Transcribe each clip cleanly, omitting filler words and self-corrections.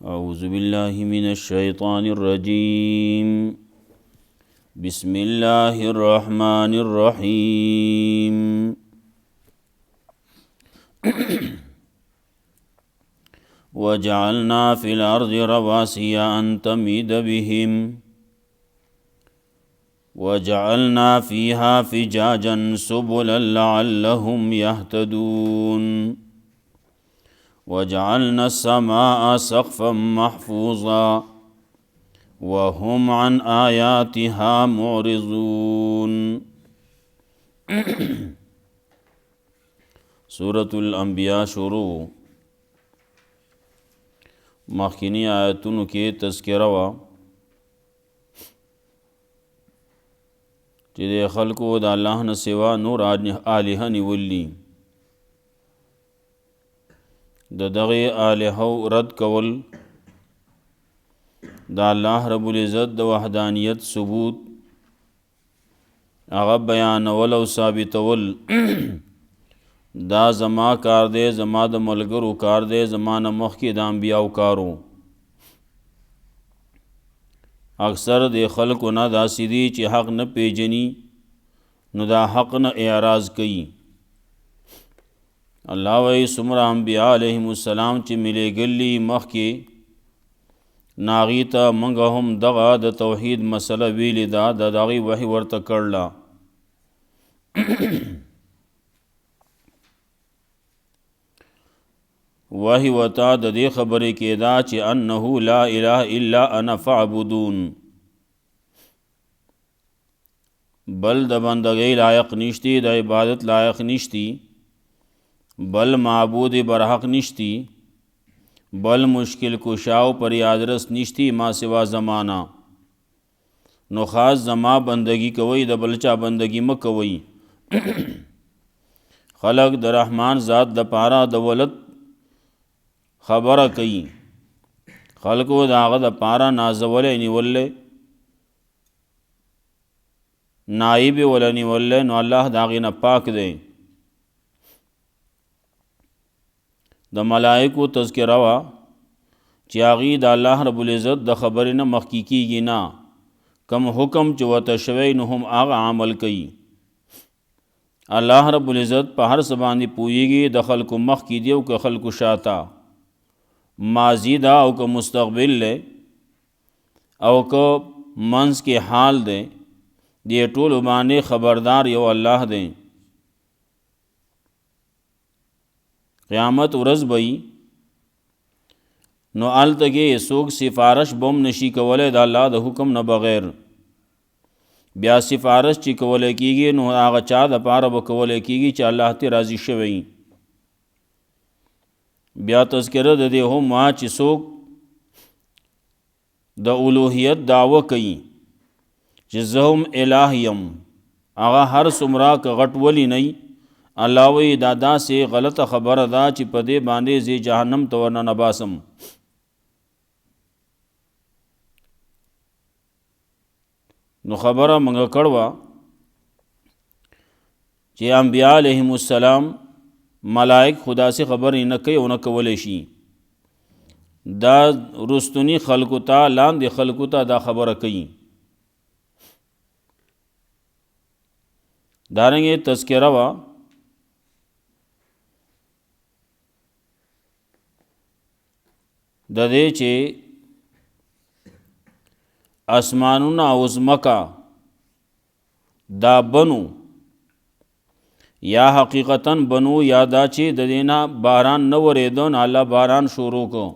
أعوذ بالله من الشيطان الرجيم بسم الله الرحمن الرحيم وجعلنا في الأرض رواسي أن تميد بهم وجعلنا فيها فجاجا سبلا لعلهم يهتدون وجعلنا السماء سقفا محفوظا وهم عن آياتها معرضون سورة الانبیاء شروع مخکینی آیتونو کې تذکره وا چې د خلکو د الله نه سوا نور الها نیولي د دغه الهو رد کول د الله رب العزت د وحدانیت ثبوت هغه بیانول او ثابتول دا زما کار دی زما د ملګرو کار دی زما نه مخکې د انبیاو کارو اکثر د خلکو نه داسې دي چې حق نه پیژني نو دا حق نه اعراض کوي الله وی څومره انبیاء علیهم السلام چې ملیږلي مخکې ناغي ته موږ هم دغه د توحید مسله ویلې ده د هغې وحي ورته کړله وحي ورته د دې خبرې کېده چې انه لا اله الا انا فاعبدون بل د بندګۍ لایق نشتی د عبادت لایق نشتی بل معبود برحق نشتی بل مشکل کشاو پر یادرس نشتی ما سوا زمانہ نو خاص زما بندگی کوي د بلچا بندگی م کوي خلق د رحمان ذات د پارا د ولد خبره کوي خلقو داغه د پارا نازولې نیولې نائب ولنی ولې نو الله داغه نه پاک دی د ملائکو تذکره وا چې هغه د الله رب العزت د خبرې نه مخکې کیږي نه کم حکم چې وته شوی نو هم هغه عمل کوي الله رب العزت په هر څه باندې پوهیږي د خلکو مخکې دی او که خلکو شاته ماضی دا او که مستقبل له او که منځ کې حال دی دې ټولو باندې خبردار یو الله دی قیامت ورځ بئی نو آلتگی سوک سفارش بم نشی کولے دا اللہ دا حکم نه بغیر بیا سفارش چی کولے کیگی نو آغا چا دا پارا بکولے کیگی چا اللہ تی راضی شوئی بیا تذکرہ دا دے ہم ما چی سوک دا الوحیت دعوی کئی چی زہم الہیم آغا ہر سمرا کا غٹ ولی نئی الله وی دادا سے غلط خبر دا چې په دې باندې زی جهنم ته ورنه نباسم نو خبره منګه کړوا چې انبیاء علیهم السلام ملائک خدا سے خبر نه کوي او نه کولې شي دا رستنی خلقو ته لاندې خلقو ته دا خبره کوي دارنګه تذکرہ وا د دې چې اسمانونه او ځمکه دا بنو یا حقیقتاً بنو یا دا چې د دې نه باران نه ورېدو نو الله باران شروع کو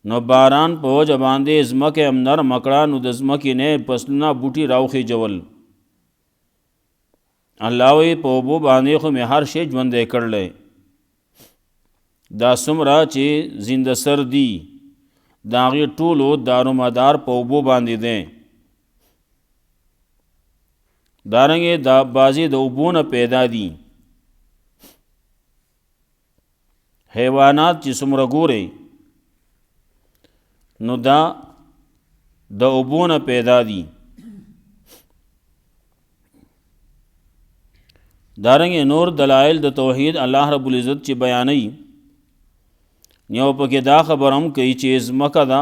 نو باران په وجه باندې ځمکه هم نرم کړه نو د ځمکې نه فصلونه بوټي راوخېجول الله وی په اوبو باندې خو مې هر شی ژوندی کړلی دا څومره چې زنده سر دي د هغې ټولو دارومدار په اوبو باندې دی دارنګې دا بعضې د اوبو نه پیدا دي حیوانات چې څومره ګورئ نو دا د اوبو نه پیدا دي دارنګ نور دلائل د توحید الله رب العزت چې بیانوي یو پکې دا خبر هم کوي چې ځمکه ده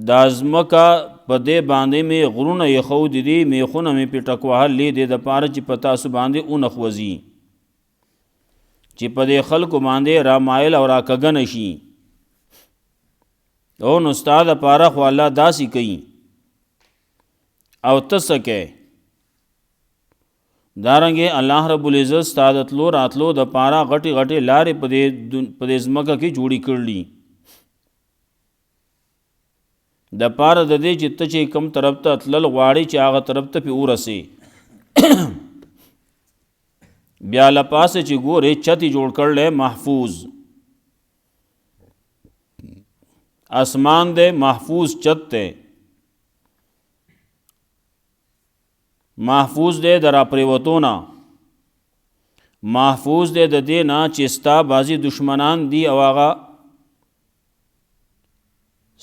دا ځمکه په دې باندې مې غرونه یخود دي میخونه مې پې ټکوهلې دي د پاره چې په تاسو باندې اونخوځي چې په دې خلکو باندې رامایل او راکږه نشي او نو ستا دپاره خو الله داسې کوي او ته څه کوې دارنګې الله رب العزت ستا د تلو راتلو دپاره غټې غټې لارې په دې ځمکه کې جوړې کړلي د پاره د دې چې ته چې کوم طرف ته تلل غواړې چې هغه طرف ته پې ورسې بیا له پاسه چې ګورې چت یې جوړ کړلی محفوظ اسمان دی محفوظ چت دی محفوظ دی د راپرېوتو نه محفوظ دی د دې نه چې ستا بعضې دشمنان دي او هغه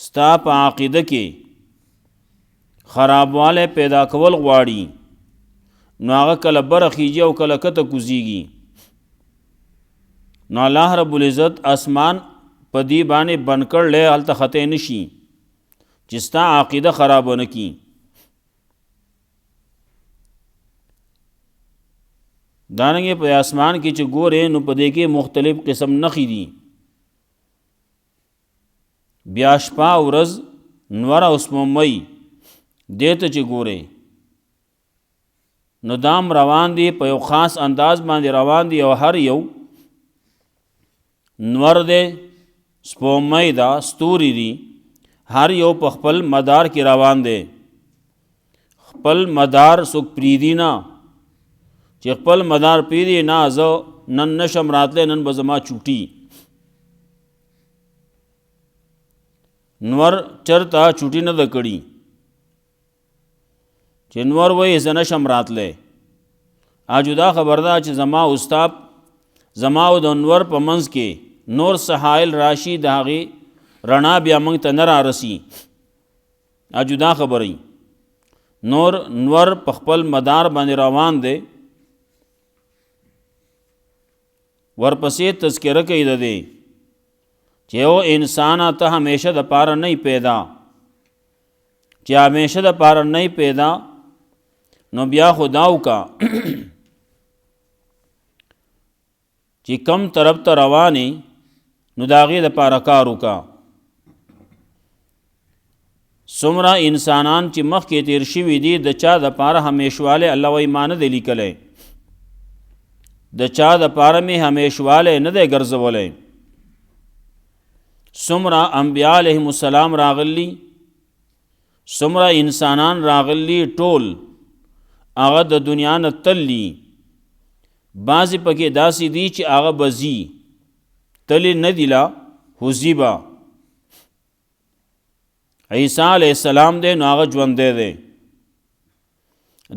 ستا په عقیده کې خرابوالی پیدا کول غواړي نو هغه کله بره خیجي او کله کته کوزیږي نو الله رب العزت اسمان په دې باندې بند کړلی هلته خطی نشي چې ستا عقیده خراب نه کي دارنګې په اسمان کې چې ګورې نو په دې کې مختلف قسم نښې دي بیا شپه ورځ نور او سپوږمۍ دې ته چې ګورې نو دام روان دي په یو خاص انداز باندې روان دي او هر یو نور دی سپوږمۍ ده ستوري دي هر یو په خپل مدار کې روان دی خپل مدار څوک پریدي نه چې خپل مدار پریدي نه زه نن نشم راتلی نن به زما چوټي نور چرته چوټي نه ده کړي چې نور وایي زه نشم راتلی جدا خبر ده چې زما استاد زما او د نور په منځ کې نور سحایل راشي د هغې رڼا بیا موږ ته نه رارسي جدا خبرې نور په خپل مدار باندې روان دی ورپسې تذکره کوي د دې چې یو انسان ته همیشه د پاره نه پیدا چې همیشه د پاره نه پیدا نو بیا خدا وکا چې کم طرف ته روانې نو د هغې دپاره کار وکا څومره انسانان چې مخکې تیر شوي دي د چا دپاره همیشوالی الله وایي ما نه دی لیکلی د چا دپاره مې همیشوالی نه دی ګرځولی څومره انبیا علیهم السلام راغلی څومره انسانان راغلی ټول هغه د دنیا نه تللی بعضې پکې داسې دي چې هغه به ځي تللی نه دي لا خو ځي به عیسی علیه السلام دی نو هغه ژوندی دی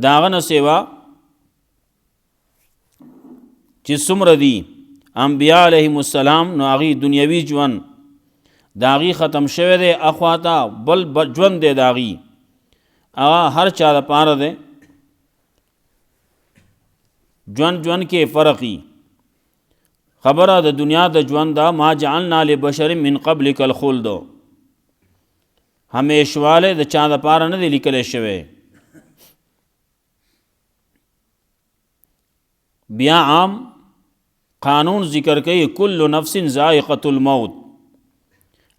د هغه نه سیوا چې څومره دي انبیا علیهم السلام نو هغې دنیوي ژوند د هغې ختم شوی دی اخواته بل ژوند دی د هغې هغه هر چا دپاره دی ژوند کې فرقي خبره د دنیا د ژوند دا ما جعلنا لبشر من قبلک الخلد همیشوالی د چا دپاره نه دی لیکلی شوی بیا عام قانون ذکر کوي کل نفس ذائقة الموت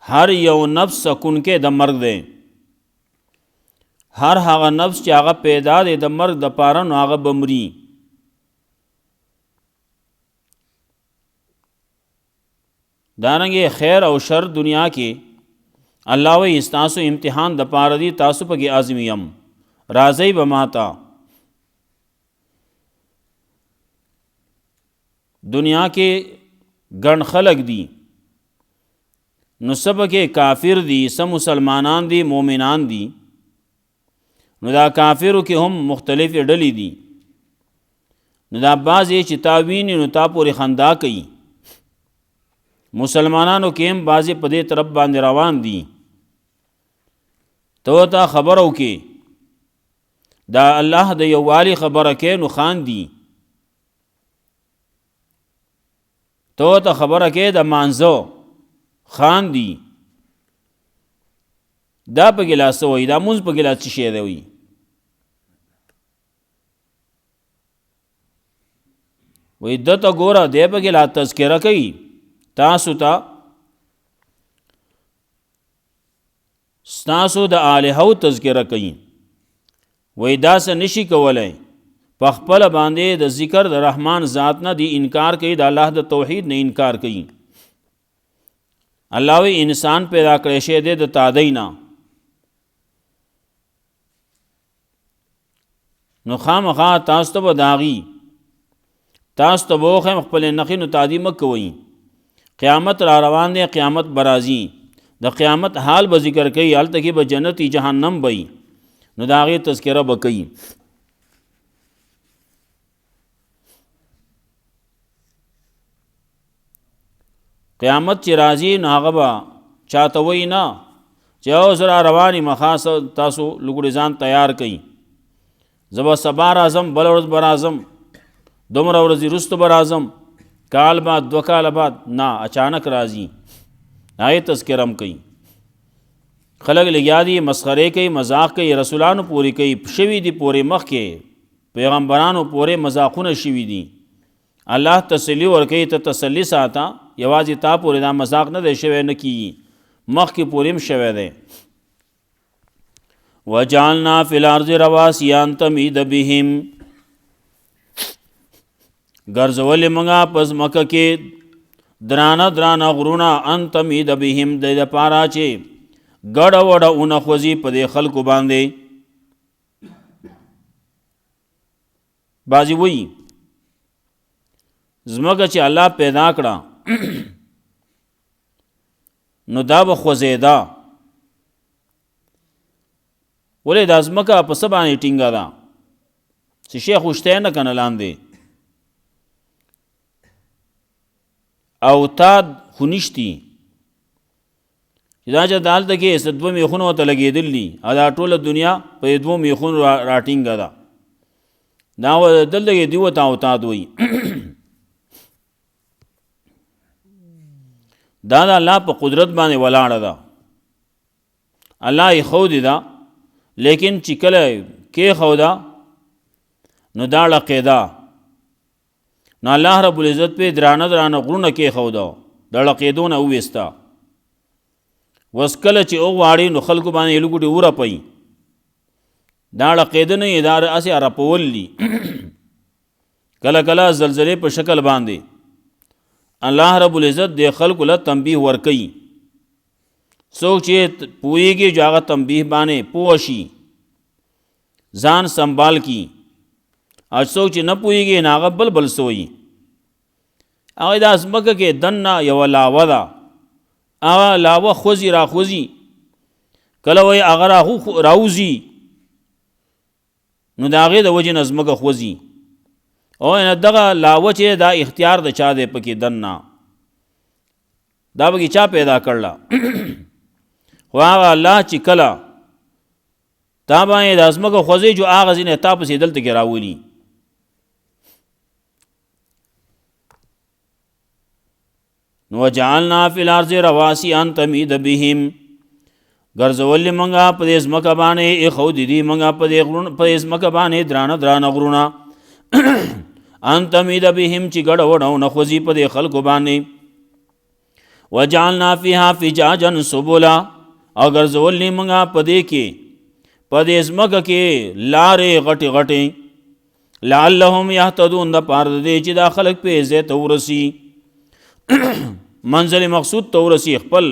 هر یو نفس سکونکې د مرګ دی هر هغه نفس چې هغه پیدا دی د مرګ دپاره نو هغه به مري دارنګې خیر او شر دنیا کې الله وایي ستاسو امتحان دپاره دی تاسو پکې آزمیم راځئ به ماته دنیا کې ګڼ خلق دي نو څه پکې کافر دي څه مسلمانان دي مومنان دي نو دا کافرو کې هم مختلفې ډلې دي نو دا بعضې چې تا ویني نو تا پورې خندا کوي مسلمانانو کې هم بعضې په دې طرف باندې روان دي ته ورته خبره وکړې دا الله د یووالي خبره کوي نو خاندي. تو ته خبره کوي د مانځو خاندي. دا په ګیلاس وایي، دا مونځ په ګیلاس څه شی دی وایي. وایي ده ته ګوره دی په ګیلاس تذکره کوي، تاسو ته ستاسو د الهو تذکره کوي. وایي داسې نشي کولی په خپله باندې د ذکر د رحمان ذات نه دی انکار کوي، د الله د توحید نه انکار کوي. الله وی انسان پیدا کړی شی دی د تادی نه، نو خامخا تاسو ته به داغي، تاسو ته به وښیم خپل نښې، نو تادي مه کوئ. قیامت را روان دی، قیامت به راځي، د قیامت حال به ذکر کوي، هلته کې به جنت جهنم به وي، نو د هغې تذکره به کوي. قیامت چې راځي نو هغه به چاته وایي نه چې اوس را روان یم، خاص تاسو لوګړې ځان تیار کړئ، زه به سبا راځم، بله ورځ به راځم، دومره ورځې وروسته به راځم، کال بعد 2 کاله بعد، نه اچانک راځي. هغې تذکره هم کوي. خلک لګیا دي مسخرې کوي، مذاق کوي، رسولانو پورې کوي، شوي دي پورې مخکې پیغمبرانو پورې مذاقونه شوي دي. الله تسلی ورکوي، ته تسلی ساته، یوازې تا پورې دا مذاق نه دی شوی، نه کیږي، مخکې پورې هم شوی دی. وجعلنا فی الارض رواسي ان تمید بهم، ګرځولې موږ په ځمکه کې درانه درانه غرونه، ان تمید بهم د دپاره چې ګډه وډه ونښوځي په دې خلکو باندې. بعضې وایي ځمکه چې الله پیدا کړه نو دا به خوځېده، ولې دا ځمکه په څه باندې ټینګه ده چې شی خوشتی نه که نه لاندې، او تاد خو نشتي چې دا چې دالته کې 2 میخونه ورته لګېدل دي، او دا ټوله دنیا په 2 میخونو راټینګه ده، دا دلته کې دي ورته اوتاد وایي. دا د الله په قدرت باندې ولاړه ده، الله یې ښودې ده، لیکن چې کله کېښوده نو دا ړقېده، نو الله رب العزت پې درانه درانه غرونه کېښوده، د ړقېدو نه وویسته. وس کله چې وغواړي نو خلکو باندې لوګوټې ورپوي، دا ړقېده نه یې، دا هسې رپول دي. کله کله زلزلې په شکل باندې الله رب العزت د خلکو له تنبیه ورکوي. څوک چې پوهېږي جو هغه تنبیه باندې پوه شي، ځان سنبال کی، او څوک چې نه پوهېږي نه هغه بل بل څه وایي. هغه دا ځمکه کې دننه یوه لاوه ده، هغه لاوه خوځي راخوځي، کله وایي هغه راوځي نو د هغې د وجې نه ځمکه خوځي، او دغه لاوه چې دا اختیار د چا دی پکې دننه، دا پکې چا پیدا کړله؟ خو هغه الله چې کله تا باندې د ځمکه خوځي، جو هغه ځینې تا پسې دلته کې راولي. نو وجعلنا فی الارض رواسي ان تمید بهم، ګرځولې موږ په دې ځمکه باندې ایښودې دي موږ په دې ځمکه باندې درانه درانه غرونه، ان تمید بهم چې ګډه وډه ونښوځي په دې خلکو باندې. وجعلنا فیها فجاجا سبلا، او ګرځولې موږ په دې کې په دې ځمکه کې لارې غټې غټې، لعلهم یهتدون، د پاره د دې چې دا خلک پې ځای ته ورسي، منزل مقصود ته ورسي، خپل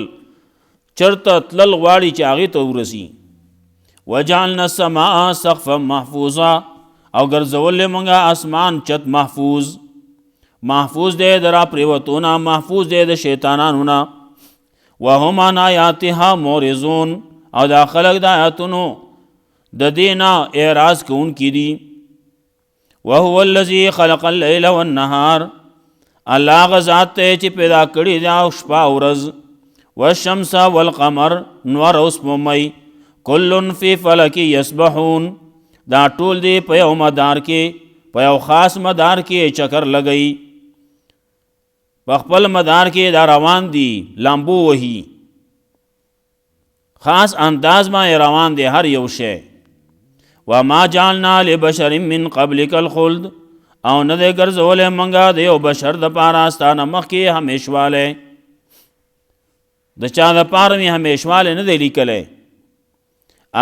چرته تلل غواړي چې هغې ته ورسي. وجعلنا السماء سقفا محفوظا، او ګرځولې موږ اسمان چت محفوظ، محفوظ دی د راپرېوتو نه، محفوظ دی د شیطانانو نه. وهم عن آیاتها معرضون، او دا خلق د آیاتونو د دې نه اعراض کوونکي دي. وهو الذي خلق الليل والنهار، الله هغه ذات دی چې پیدا کړي دا شپه او ورځ، والشمس والقمر، نور او سپوږمۍ، کل فی فلک یسبحون، دا ټول دی په یو مدار کې په یو خاص مدار کې چکر لګئی په خپل مدار کې دا روان دي لامبو وهي خاص انداز ما روان دی هر یو شی وما جعلنا لبشر من قبلك الخلد او نه دې ګرځولې منګه د یو بشر د پاره ستانه مخکې همیشواله د چا د پاره می همیشواله نه دی لیکلی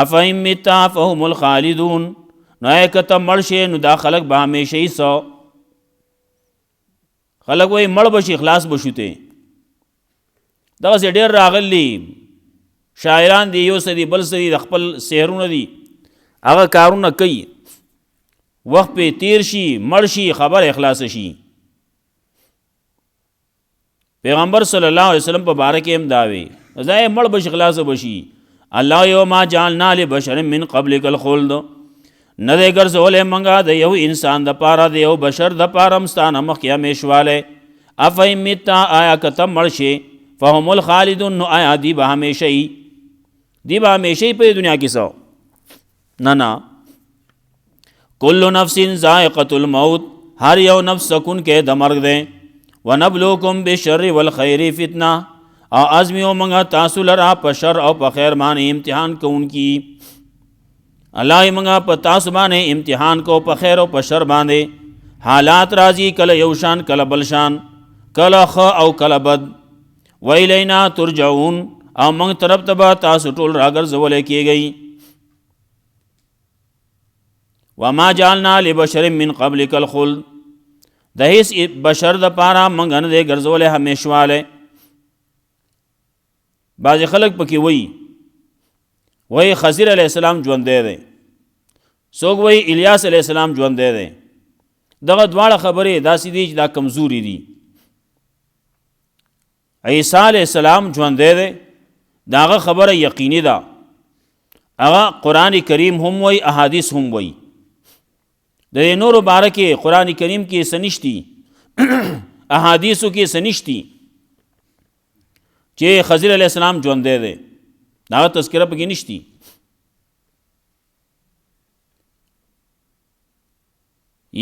افهم متا فهم الخالدون نو کته مړ شي نو دا خلق به همیشه یې سو خلق وای مړ بشي خلاص بشوته دغه ډېر راغلی شاعران دی یو سدي بل سدي د خپل سحرونه دي هغه کارونه کوي وخت په تیر شي مړ شي خبر اخلاص شي پیغمبر صلی الله علیه وسلم په باره کې هم داوي ځای مړ بشي خلاص بشي الله یوم جعلنا لبشر من قبلک الخلد نه دې ګرځولې منګه د یو انسان د پاره د یو بشر د پاره مستانه مخکې همیشواله افهم متا آیا کته مړ شي فهم الخالدون نو آیا دی به همیشه په دنیا کې سو نه کل نفس ذائقة الموت ہر یو نفس سکون کے د مرگ دے ونبلوکم بالشر والخیر فتنہ او ازمیو منگا تاسو لرا پا شر او پا خیر مانے امتحان کو ان کی اللہ منگا پا تاسو مانے امتحان کو پا خیر او پا شر باندے حالات رازی کل یوشان کل بلشان کل خ او کل بد ویلینا ترجعون او منگ طرف تبا تاسو ټول راگر زولے کی گئی وما جعلنا لبشر من قبلک الخلد د هیڅ بشر د پاره منګ نه دی ګرځولې همیشواله بعض خلک پکې وای خضر علیہ السلام ژوندی دی څوک وای الیاس علیہ السلام ژوندی دی دغه دواړه خبرې داسې دي چې دا کمزوري دي عیسی علیہ السلام ژوندی دی داغه خبره یقیني ده هغه قرآن کریم هم وای احادیث هم وای د نور بارکه قرآن کریم کې سنشتي احادیثو کې سنشتي چې خضر علیہ السلام ژوندی دی دا تذکرہ پکې نشتی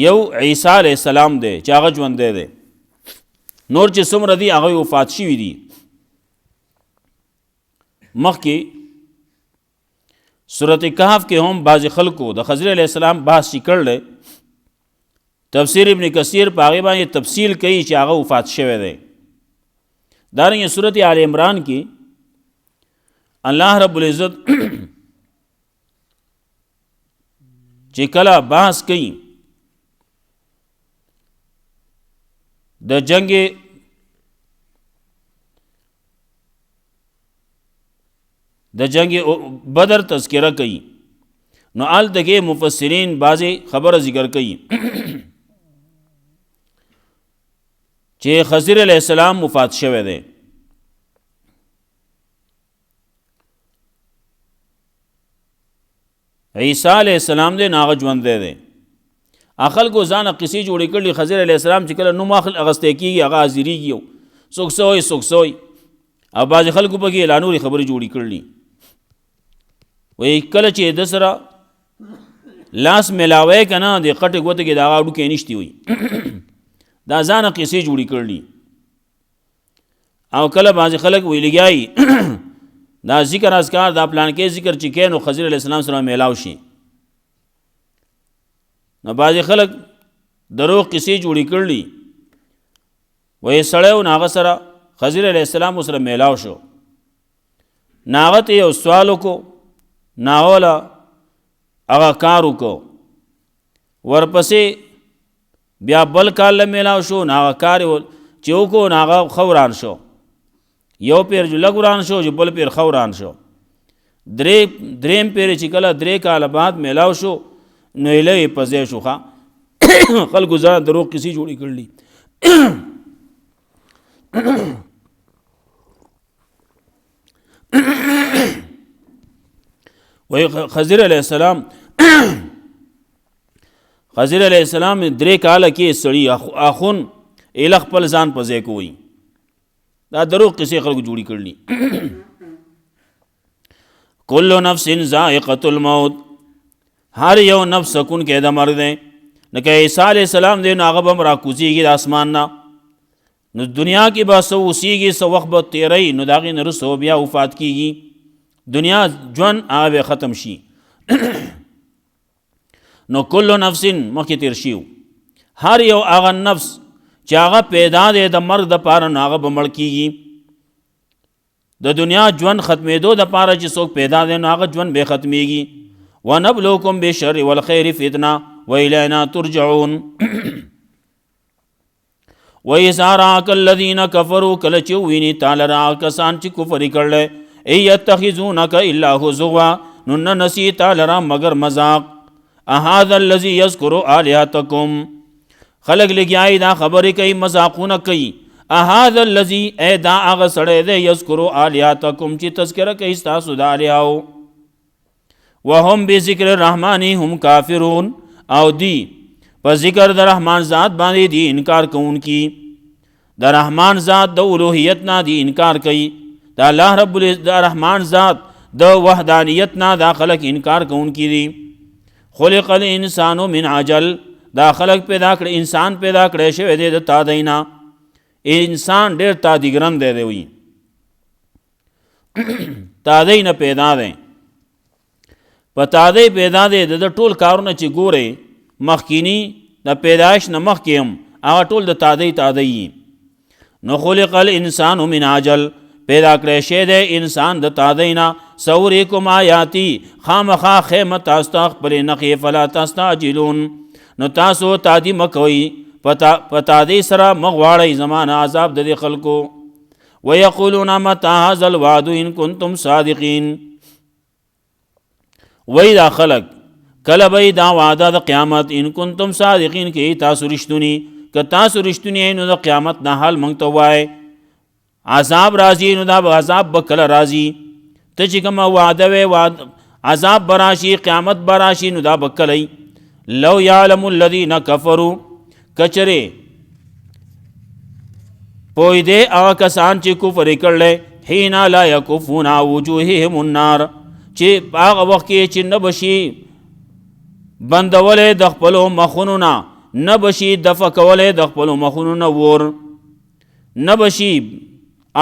یو عیسی علیہ السلام دی چې هغه ژوندی دی نور چې څومره دي هغه وفات شوي دي مخکې سورۃ کہف کې هم بعض خلکو د خضر علیہ السلام بحث کړل تفسیر ابن کثیر په هغه باندې تفصیل کوي چې هغه وفات شوی دی دارنګه سورۃ آل عمران کې الله رب العزت چې کله بحث کوي د جنگ بدر تذکرہ کوي نو آل دغه مفسرین بعضی خبر ذکر کوي چې خضر علیہ السلام وفات شوی دی عیسی علیہ السلام دی ناغه ژوندی دی اخل کو ځان قصې جوړې کړلې خضر علیہ السلام چې کله نوم اغسته کیږي هغه حاضرېږي څوک سوی او بعض خلکو پکې اعلانوري خبرې جوړې کړلې وای کله چې د سره لاس ملاوي کنه د قټ غوته کې دا اډو کې نشتی وي دا ځان قصې جوړې کړلې او کله بعض خلک وی لګیای دا ذکر اذکار دا پلان کې ذکر چې کینو خضر علیہ السلام سره میلاو شي نو بعض خلک درو قصې جوړې کړلې وای سړیو ناغه سره خضر علیہ السلام سره میلاو شو ناغت یو سوالو کو ناولا هغه کارو کو ورپسې بیا بل کال میلاو شو ناغه کار چوکو ناغه خوران شو یو پیر جو لګوران شو جو بل پیر خوران شو دریم پیر چې کله درې کال بعد میلاو شو نو یې پځې شو ښا خلکو ځان درو کسی جوړی کړلی وی خضر علیہ السلام درې کاله کې سړی اخون الخ خپل ځان په ځای کوي دا درو قصې خلکو جوړی کړلی کل نفس ذائقة الموت هر یو نفس سکون کې د مرګ دی. لکه عیسی علیه السلام دی نو هغه به هم راکوزېږي د اسمان نه، نو دنیا کې به څه اوسېږي، څه وخت به تېروي، نو د هغې نه وروسته بیا وفات کېږي، دنیا ژوند هغه به ختم شي. نو کل نفس مخکې تېر شي، هر یو هغه نفس چې هغه پیدا دی د مرګ دپاره نو هغه به مړ کېږي. د دنیا ژوند ختمېدو دپاره چې څوک پیدا دی نو هغه ژوند به ختمېږي. ونبلوکم بالشر والخیر فتنه وإلینا ترجعون. وإذا رآک الذین کفروا کله چې وویني تا لره هغه کسان چې کفر یې کړلی، ای یتخذونک الا هزوا نو نه نسي تا لره مگر مذاق. اهذا الذی یذکر آلهتکم خلق لګیایي دا خبرې کوي مذاقونه کوي. اهذا الذی ای دا هغه سړی دی یذکر آلهتکم چې تذکره کوي ستاسو د الهو. وهم بذکر الرحمن هم کافرون او دی په ذکر د رحمان ذات باندې دی انکار کوونکي. د رحمان ذات د الوهیت نه دی انکار کوي، د الله رب العزت د رحمان ذات د وحدانیت نه دا خلق انکار کوونکي دي. خلق الانسان من عجل دا خلق پیدا کړ، انسان پیدا کړی شوی دی د تادۍ نه. انسان ډېر تادیګرن دی وي تادۍ نه پیدا دی، په تادۍ پیدا دی. د ټول کارونه چې ګورئ مخکینی د پیدایش نه مخکې هم هغه ټول د تادۍ وي. نو خلق الانسان من عجل پیدا کړی شی دی انسان د تادۍ نه. سوریکم آیاتی خامخا ښیم تاسو ته خپلې نښې فلا تستعجلون نو تاسو تادي مه کوئ، په تادۍ سره مه غواړئ زما نه عذاب د دې خلکو. ویقولون متى هذا الوعد ان کنتم صادقین. وی دا خلق کله به دا وعده د قیامت ان کنتم صادقین کې تاسو رښتونی، که تاسو رښتونی نو د قیامت نه حال موږ ته ووایئ. عذاب راځي نو دا عذاب به کله راځي، ته چې کومه وعده وې عذاب به راشي قیامت به راشي نو دا به کله. لو یعلم الذین کفروا کچرې پوی دی هغه کسان چې کفر یې کړلی حین لا یکفون عن وجوههم النار چې هغه وخت کې چې نه بشي بندولی د خپلو مخونو نه، نه بشي دفع کولی د خپلو مخونو نه ور، نه بشي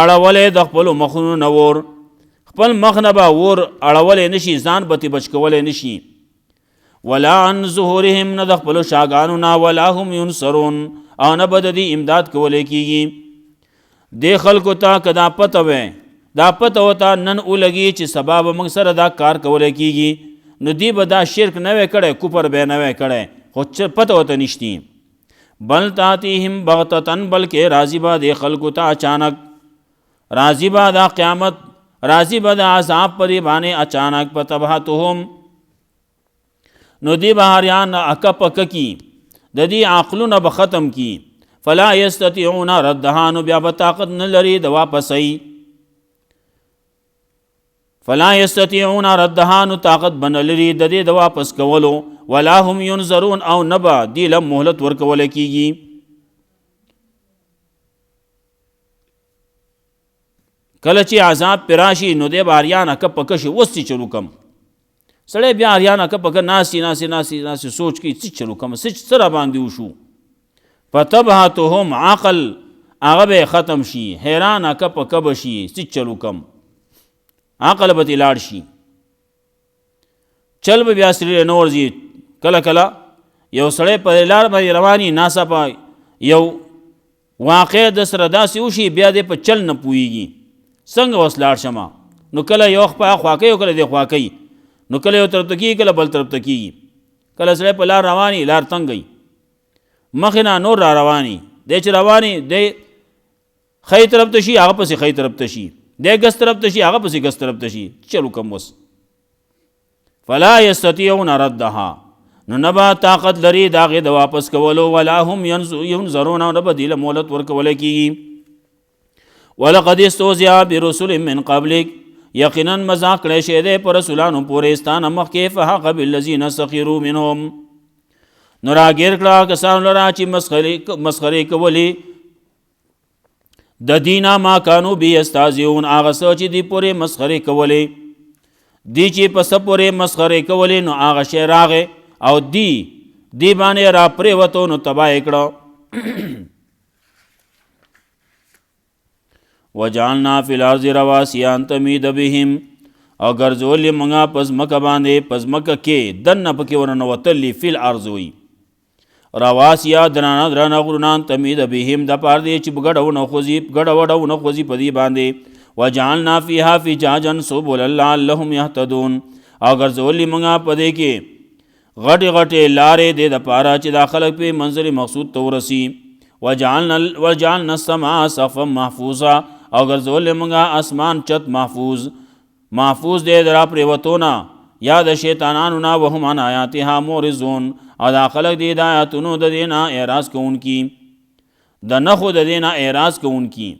اړولی د خپلو مخونو نه ور، خپل مخ نه به ور اړولی نشي، ځان به ترې بچ کولی نشي. ولا عن ظهورهم نه د خپلو شاګانو نه، ولا هم ینصرون او نه به د دې امداد کولی کېږي. دې خلکو ته که دا پته وی، دا پته ورته نن ولګي چې سبا به موږ سره دا کار کولی کېږي، نو دی به دا شرک نه وی کړی، کفر به نه وی کړی، خو پته ورته نشتی. بل تاتیهم بغتتن بلکې راضي به دې خلکو ته اچانک، راضي به دا قیامت، راضي به د عذاب په دې باندې اچانک. فتبهتهم نو دی بهاریان اکه پکه کی، د دې عقلونه به ختم کی. فلا یستطیعون ردها نو بیا به طاقت نه لري د واپسۍ. فلا یستطیعون ردها نو طاقت به نه لري د دې د واپس کولو. ولا هم ینظرون او نه به دې له مهلت ورکولی کېږي. کله چې عذاب پرې راشي نو دی به اریان اکه پکه شي، اوس څه چلو کم. سړی بیا اریان اکه پکه ناستې سوچ کوي څه چلو کم، څه را باندې وشو. فتبهتهم عقل هغه به ختم شي، حیران اکه پکه به شي څه چلو کم، عقل به ترې لاړ شي، چل به بیا سړی نه ورځي. کله کله یو سړی په لار باندې رواني ناڅاپه یو واقع د سره داسې وشي بیا دی په چل نه پوهېږي څنګه اوس لاړ شمه. نو کله یو خوا کوي او کله دی خوا کوي، نو کله یو طرف ته کېږي کله بل طرف ته کېږي. کله سړی په لار رواني لار تنګوي، مخې نه نور را رواني دی چې رواني دی ښی طرف ته شي هغه پسې ښی طرف ته شي، دی ګس طرف ته شي هغه پسې ګس طرف ته شي، چلو کم اوس. فلا یستطیعون ردها نو نه به طاقت لري د هغې د واپس کولو. ولا هم ینظرون او نه به دې له مهلت ورکولی کېږي. ولقد استهزئ برسل من قبلک یقینا مذاق کړی شوی دی په رسولانو پورې ستا نه مخکې. فحق بالذین سخروا منهم نو راګیر کړه کسانو لره چې مسخرې کولې د دینه ما کانو به یستهزئون هغه څه چې دوی پورې مسخرې کولې. دی چې په څه پورې مسخرې کولې نو هغه شی راغی او دی باندې را پرېوتو نو تباه یې کړه. وجعلنا فی الارض رواسي ان تمید بهم او ګرځولې موږ په ځمکه باندې په ځمکه کې دننه پکې ورننوتلي فی الارض وي رواسیا درانه غرونه تمید بهم د پاره دی چې ګډه وډه ونه خوځي په دې باندې. وجعلنا فیها فجاجا سبلا لعلهم یهتدون او ګرځولې موږ په دې کې غټې لارې دې د پاره چې دا خلک په منظر مقصود ته ورسي. وجعلنا السماء سقفا محفوظا او ګرځولې موږ اسمان چت محفوظ دې د را پرېوتونه یا د شیطانانو نه وهم عن آیاتها معرضون او دا خلق دې د آیاتونو د دې نه اعراض کوونکي د نښو د دې نه اعراض کوونکي.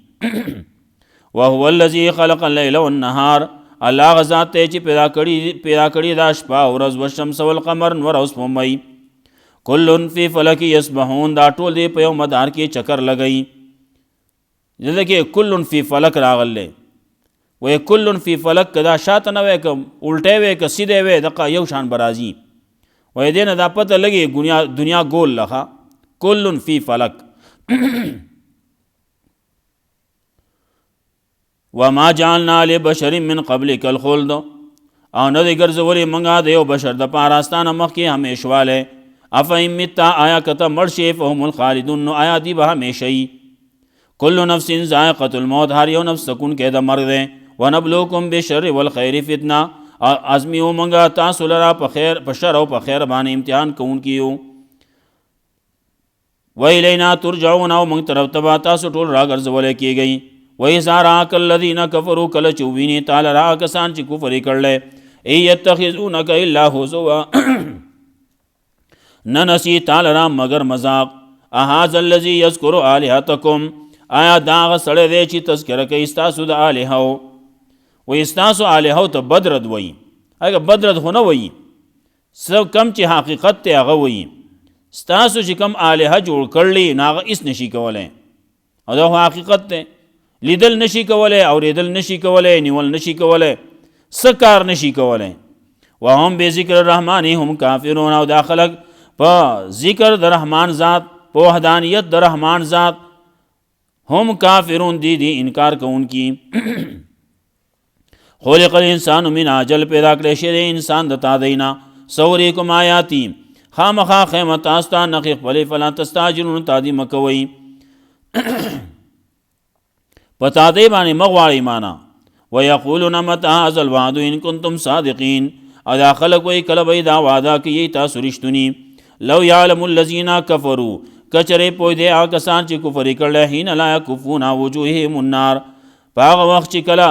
وهو الذي خلق الليل والنهار الله هغه ذات دی چې پیدا کړي دا شپه او ورځ والشمس والقمر نور او سپوږمۍ کل فی فلک یسبحون دا ټول دی په یو مدار کې چکر لګئی. دلته کې کل فی فلک راغلی وی کل فی فلک کدا شاته نه وی که الټی وی که سیده وی دقه یو شان برازي وی دې نه دا پته لګي دنیا ګول لخه کل فی فلک. وما جعلنا لبشر من قبلک الخلد او نه دی ګرځولې موږ د یو بشر د پاره ستانه مخکې همیشوالی. افئن متا آیا کته مړ شي فهم الخالدون نو آیا دی به همیشه یي. کل نفس ذائقة الموت هر یو نفس سکون کې د مرګ دی. ونبلوکم بالشر والخیر فتنه ازمیو موږ تاسو لره په شر او په خیر باندې امتحان کوونکي یو. وإلینا ترجعون او موږ طرف ته به تاسو ټول راګرځولی کیږئ. وإذا رآک الذین کفروا کله چې وویني تاله را کسان چې کفر یې کړلی ای یتخذونک الا هزوا نه نسی تاله را مگر مذاق. اهذا الذی یذکر آلهتکم آیا دا هغه سړی دی چې تذکره کوي ستاسو د آلهو. وایي ستاسو آلهو ته بدرد وایي هغه بدرد خو نه وایي څه کم چې حقیقت دی هغه وایي. ستاسو چې کم آلهه جوړ کړلی نو هغه هېڅ نشي کولی او دا خو حقیقت دی. لیدل نشي کولی اورېدل نشي کولی نیول نشي کولی څه کار نشي کولی. وهم بذکر الرحمن هم کافرون او دا خلک په ذکر د رحمان ذات په وحدانیت د رحمان ذات هم کافرون دی انکار کوونکي. خلق الانسان من عجل پیدا کړی شوی دی انسان د تادینا. سوریکم آیاتی خامخا خیمه تاسو ته نښې خپلې فلا تستعجلون تادي مه کوئ په تادی باندې مه غواړئ مانا. ویقولون متى هذا الوعد ان کنتم صادقین او دا خلک وایي کله به دا وعده کوي تاسو رښتوني. لو یعلم الذین کفروا کچرې پوه دی هغه کسان چې کفر یې کړلی حین لا یکفون وجوههم النار په هغه وخت چې کله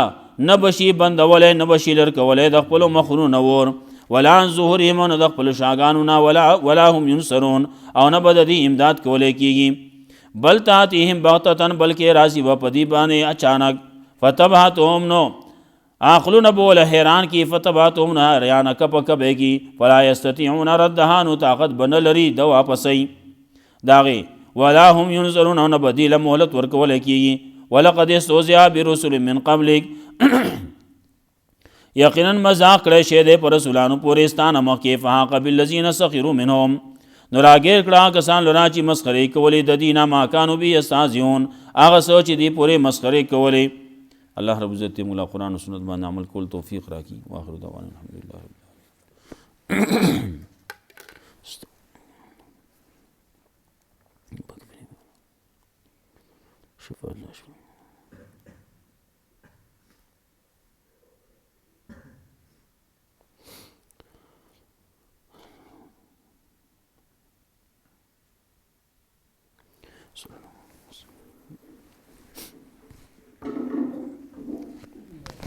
نه بشي بندولی نه بشي لر کولی د خپلو مخونو نه اور ولا عن ظهورهم نه د خپلو شاګانو نه ولا هم ینصرون او نه به د دې امداد کولی کېږي. بل تاتیهم بغتتن بلکې راځي به په دې باندې اچانک. فتبهتهم نو عقلونه به له حیران کي فتبهتهم نه حیرانه کپه کبه کي فلا یستطیعون ردها نو طاقت به نه لري د واپسۍ داغې ولا هم ینظرون او نه به دې له مهلت ورکولی کېږي. ولقد استهزئ برسل من قبلک یقینا مذاق کړی شی دی په رسولانو پورې ستانه مخکې فحاق بالذین سخروا منهم نو راګیر کړه کسان لره چې مسخرې کولې د دې نه ما کانوا به یستهزئون هغه څه چې دې پورې مسخرې کولې. الله رب عزت مولا قرآن و سنت باندې عمل کول توفیق راکړي. واخر دعوانا الحمدلله رب العالمین. شفاء الله شفاء صلى الله عليه وسلم.